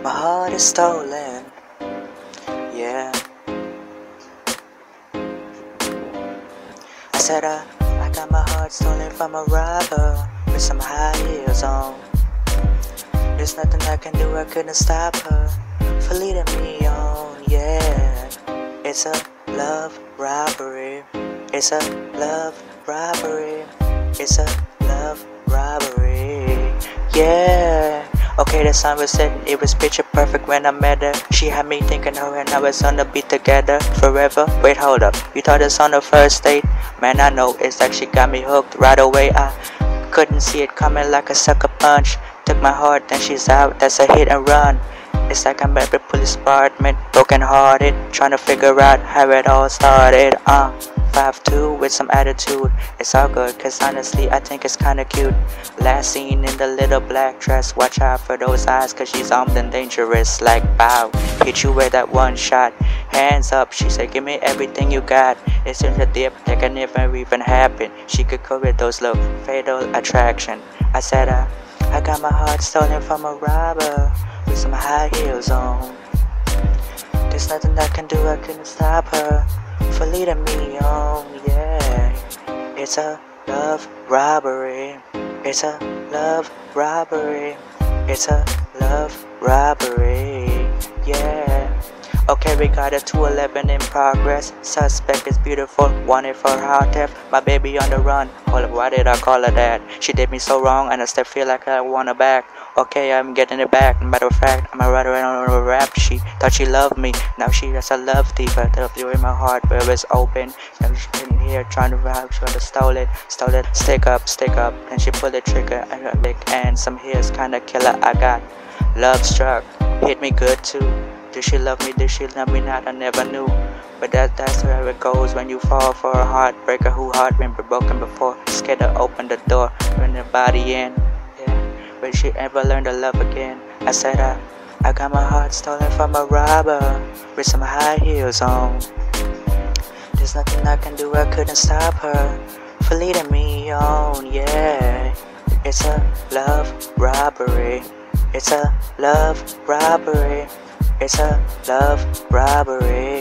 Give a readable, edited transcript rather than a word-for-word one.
My heart is stolen, yeah. I said I got my heart stolen from a robber with some high heels on. There's nothing I can do, I couldn't stop her for leading me on, yeah. It's a love robbery, it's a love robbery, it's a love robbery, yeah. Okay, the sun was setting, it was picture perfect when I met her. She had me thinking her and I was gonna be together forever. Wait, hold up, you thought it's on the first date? Man, I know, it's like she got me hooked right away. I couldn't see it coming like a sucker punch. Took my heart, then she's out, that's a hit and run. It's like I'm at the police department, broken hearted, trying to figure out how it all started. 5'2" with some attitude, it's all good, cause honestly I think it's kinda cute. Last seen in the little black dress, watch out for those eyes, cause she's armed and dangerous. Like bow, hit you with that one shot, hands up, she said give me everything you got. It's in the dip, that can never even happen. She could go with those look, fatal attraction. I said I got my heart stolen from a robber with some high heels on. There's nothing I can do, I couldn't stop her for leading me on, yeah. It's a love robbery, it's a love robbery, it's a love robbery, yeah. Okay, we got a 211 in progress. Suspect is beautiful, wanted for heart theft. My baby on the run. Hold up, why did I call her that? She did me so wrong and I still feel like I want her back. Okay, I'm getting it back. Matter of fact, I'm a writer on a rap sheet. Thought she loved me, now she just a love thief. I love you in my heart, but it was open. And she's in here trying to rob, she would've stole it. Stick up. Then she pulled the trigger and her lick, and some here's kinda killer. I got love struck, hit me good too. Did she love me, did she love me not? I never knew. But that's where it goes when you fall for a heartbreaker who heart been broken before. Scared to open the door, bring the body in. Yeah, will she ever learn to love again? I said I got my heart stolen from a robber with some high heels on. There's nothing I can do, I couldn't stop her for leading me on, yeah. It's a love robbery, it's a love robbery, it's a love robbery.